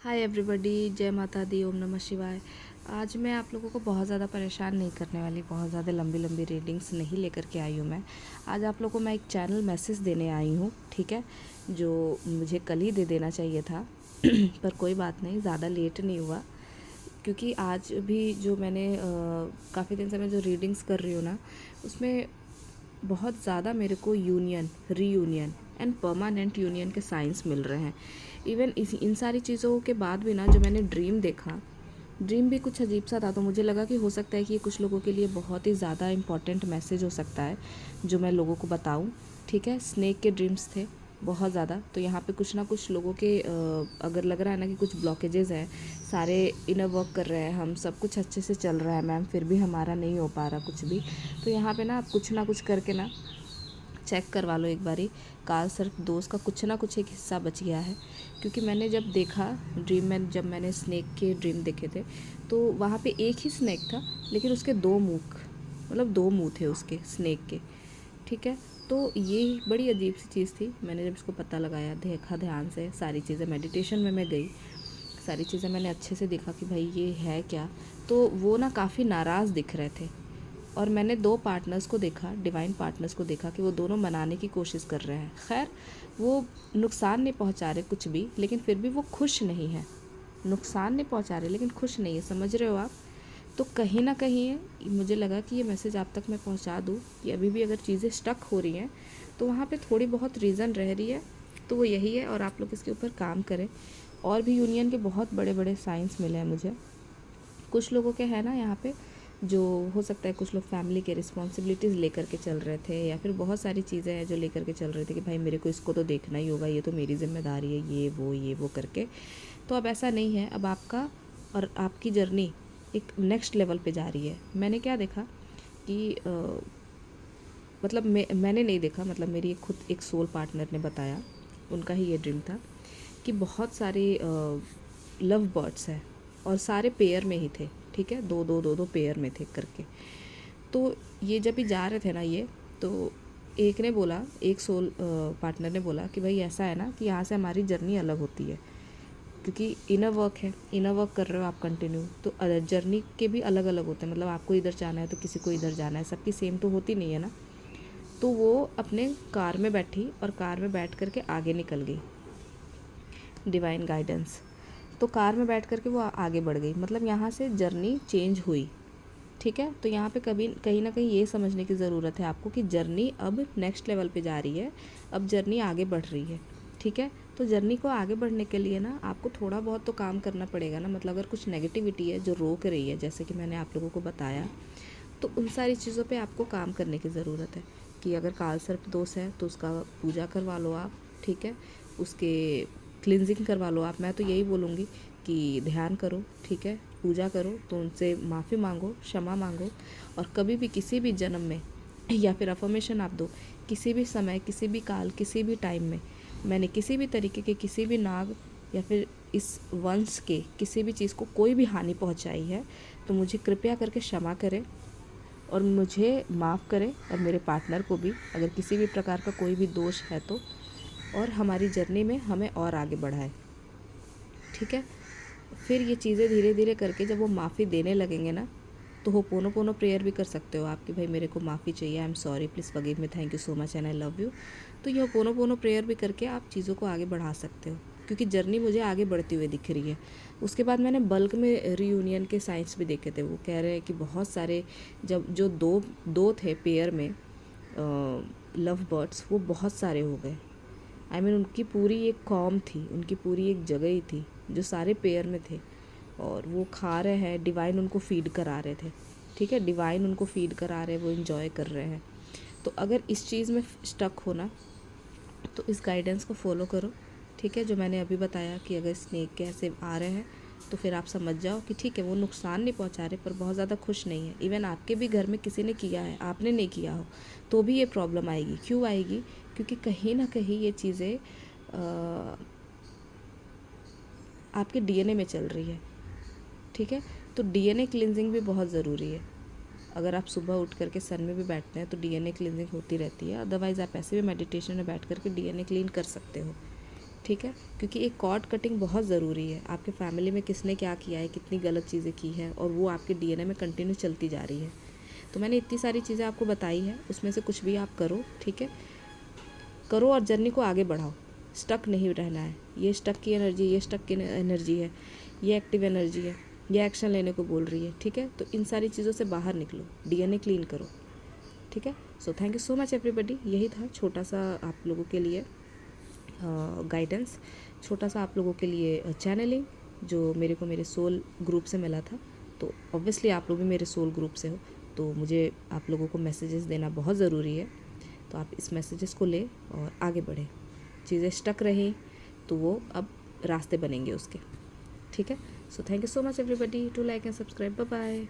Hi everybody, जय माता दी, ओम नमः शिवाय। आज मैं आप लोगों को बहुत ज़्यादा परेशान नहीं करने वाली, बहुत ज़्यादा लंबी लंबी रीडिंग्स नहीं लेकर के आई हूँ मैं। आज आप लोगों को मैं एक चैनल मैसेज देने आई हूँ, ठीक है, जो मुझे कल ही दे देना चाहिए था पर कोई बात नहीं, ज़्यादा लेट नहीं हुआ। क्योंकि आज भी जो मैंने काफ़ी दिन से मैं जो रीडिंग्स कर रही हूँ ना, उसमें बहुत ज़्यादा मेरे को union, reunion and permanent union के साइंस मिल रहे हैं। इवन इन सारी चीज़ों के बाद भी ना, जो मैंने ड्रीम देखा, ड्रीम भी कुछ अजीब सा था। तो मुझे लगा कि हो सकता है कि ये कुछ लोगों के लिए बहुत ही ज़्यादा इम्पॉर्टेंट मैसेज हो सकता है जो मैं लोगों को बताऊं। ठीक है, स्नेक के ड्रीम्स थे बहुत ज़्यादा। तो यहाँ पे कुछ ना कुछ लोगों के अगर लग रहा है ना कि कुछ ब्लॉकेजेस हैं, सारे इनर वर्क कर रहे हैं, हम सब कुछ अच्छे से चल रहा है मैम, फिर भी हमारा नहीं हो पा रहा कुछ भी। तो यहाँ पे ना आप कुछ ना कुछ करके ना चेक करवा लो एक बारी। काल सर्प दोस्त का कुछ ना कुछ एक हिस्सा बच गया है। क्योंकि मैंने जब देखा ड्रीम में, जब मैंने स्नेक के ड्रीम देखे थे, तो वहाँ पे एक ही स्नेक था, लेकिन उसके दो मुख, मतलब दो मुँह थे उसके स्नेक के। ठीक है, तो ये बड़ी अजीब सी चीज़ थी। मैंने जब इसको पता लगाया, देखा ध्यान से सारी चीज़ें, मेडिटेशन में मैं गई, सारी चीज़ें मैंने अच्छे से देखा कि भाई ये है क्या। तो वो ना काफ़ी नाराज़ दिख रहे थे। और मैंने दो पार्टनर्स को देखा, डिवाइन पार्टनर्स को देखा कि वो दोनों मनाने की कोशिश कर रहे हैं। खैर, वो नुकसान नहीं पहुंचा रहे कुछ भी, लेकिन फिर भी वो खुश नहीं है। नुकसान नहीं पहुंचा रहे लेकिन खुश नहीं है, समझ रहे हो आप। तो कहीं ना कहीं मुझे लगा कि ये मैसेज आप तक मैं पहुंचा दूं कि अभी भी अगर चीज़ें स्टक हो रही हैं तो वहाँ पे थोड़ी बहुत रीज़न रह रही है, तो वो यही है। और आप लोग इसके ऊपर काम करें। और भी यूनियन के बहुत बड़े बड़े साइंस मिले हैं मुझे। कुछ लोगों के हैं ना यहाँ पे, जो हो सकता है कुछ लोग फैमिली के रिस्पॉन्सिबिलिटीज़ लेकर के चल रहे थे, या फिर बहुत सारी चीज़ें हैं जो लेकर के चल रहे थे कि भाई मेरे को इसको तो देखना ही होगा, ये तो मेरी जिम्मेदारी है, ये वो करके। तो अब ऐसा नहीं है। अब आपका और आपकी जर्नी एक नेक्स्ट लेवल पे जा रही है। मैंने क्या देखा कि मतलब मैंने नहीं देखा, मतलब मेरी खुद एक सोल पार्टनर ने बताया, उनका ही ये ड्रीम था कि बहुत सारे लव बर्ड्स हैं और सारे पेयर में ही थे। ठीक है, दो दो दो दो पेयर में थे करके। तो ये जब भी जा रहे थे ना ये, तो एक ने बोला, एक सोल पार्टनर ने बोला कि भाई ऐसा है ना कि यहाँ से हमारी जर्नी अलग होती है, क्योंकि इनर वर्क है, इनर वर्क कर रहे हो आप कंटिन्यू, तो जर्नी के भी अलग अलग होते हैं। मतलब आपको इधर जाना है तो किसी को इधर जाना है, सबकी सेम तो होती नहीं है ना। तो वो अपने कार में बैठी और कार में बैठ करके आगे निकल गई, डिवाइन गाइडेंस। तो कार में बैठ करके वो आगे बढ़ गई, मतलब यहाँ से जर्नी चेंज हुई। ठीक है, तो यहाँ पे कभी कहीं ना कहीं ये समझने की ज़रूरत है आपको कि जर्नी अब नेक्स्ट लेवल पे जा रही है, अब जर्नी आगे बढ़ रही है। ठीक है, तो जर्नी को आगे बढ़ने के लिए ना आपको थोड़ा बहुत तो काम करना पड़ेगा ना। मतलब अगर कुछ नेगेटिविटी है जो रोक रही है, जैसे कि मैंने आप लोगों को बताया, तो उन सारी चीज़ों पे आपको काम करने की ज़रूरत है। कि अगर काल सर्प दोष है तो उसका पूजा करवा लो आप। ठीक है, उसके क्लिनजिंग करवा लो आप। मैं तो यही बोलूँगी कि ध्यान करो, ठीक है, पूजा करो, तो उनसे माफ़ी मांगो, क्षमा मांगो। और कभी भी किसी भी जन्म में या फिर अफर्मेशन आप दो, किसी भी समय, किसी भी काल, किसी भी टाइम में मैंने किसी भी तरीके के किसी भी नाग या फिर इस वंश के किसी भी चीज़ को कोई भी हानि पहुंचाई है, तो मुझे कृपया करके क्षमा करें और मुझे माफ़ करें, और मेरे पार्टनर को भी अगर किसी भी प्रकार का कोई भी दोष है तो, और हमारी जर्नी में हमें और आगे बढ़ाए। ठीक है, फिर ये चीज़ें धीरे धीरे करके जब वो माफ़ी देने लगेंगे ना, तो हो पोनो पोनो प्रेयर भी कर सकते हो आप कि भाई मेरे को माफ़ी चाहिए, I am sorry, please forgive me, thank you so much and I love you. तो ये पोनो पोनो प्रेयर भी करके आप चीज़ों को आगे बढ़ा सकते हो, क्योंकि जर्नी मुझे आगे बढ़ती हुई दिख रही है। उसके बाद मैंने बल्क में रीयूनियन के साइंस भी देखे थे। वो कह रहे हैं कि बहुत सारे, जब जो दो दो थे पेयर में लव बर्ड्स, वो बहुत सारे हो गए। आई मीन उनकी पूरी एक कॉम थी, उनकी पूरी एक जगह ही थी जो सारे पेयर में थे, और वो खा रहे हैं, डिवाइन उनको फीड करा रहे थे। ठीक है, डिवाइन उनको फीड करा रहे हैं, वो इन्जॉय कर रहे हैं। तो अगर इस चीज़ में स्टक होना, तो इस गाइडेंस को फॉलो करो। ठीक है, जो मैंने अभी बताया कि अगर स्नेक के ऐसे आ रहे हैं तो फिर आप समझ जाओ कि ठीक है, वो नुकसान नहीं पहुंचा रहे पर बहुत ज़्यादा खुश नहीं है। इवन आपके भी घर में किसी ने किया है, आपने नहीं किया हो, तो भी ये प्रॉब्लम आएगी। क्यों आएगी? क्योंकि कहीं ना कहीं ये चीज़ें आपके डीएनए में चल रही है। ठीक है, तो डीएनए क्लिनजिंग भी बहुत ज़रूरी है। अगर आप सुबह उठ करके सन में भी बैठते हैं तो डीएनए क्लिनजिंग होती रहती है। अदरवाइज़ आप ऐसे भी मेडिटेशन में बैठ करके डीएनए क्लीन कर सकते हो। ठीक है, क्योंकि एक कॉर्ड कटिंग बहुत ज़रूरी है। आपके फैमिली में किसने क्या किया है, कितनी गलत चीज़ें की है, और वो आपके डीएनए में कंटिन्यू चलती जा रही है। तो मैंने इतनी सारी चीज़ें आपको बताई है, उसमें से कुछ भी आप करो, ठीक है, करो और जर्नी को आगे बढ़ाओ। स्टक नहीं रहना है। ये स्टक की एनर्जी, ये स्टक की एनर्जी है, ये एक्टिव एनर्जी है, ये एक्शन लेने को बोल रही है, ठीक है। तो इन सारी चीज़ों से बाहर निकलो, डीएनए क्लीन करो, ठीक है। So thank you so much everybody. यही था छोटा सा आप लोगों के लिए गाइडेंस, छोटा सा आप लोगों के लिए चैनलिंग, जो मेरे को मेरे सोल ग्रुप से मिला था। तो ऑब्वियसली आप लोग भी मेरे सोल ग्रुप से हो, तो मुझे आप लोगों को मैसेजेस देना बहुत ज़रूरी है। तो आप इस मैसेजेस को लें और आगे बढ़ें। चीज़ें स्टक रहीं तो वो अब रास्ते बनेंगे उसके, ठीक है। So thank you so much everybody, to like and subscribe, bye bye.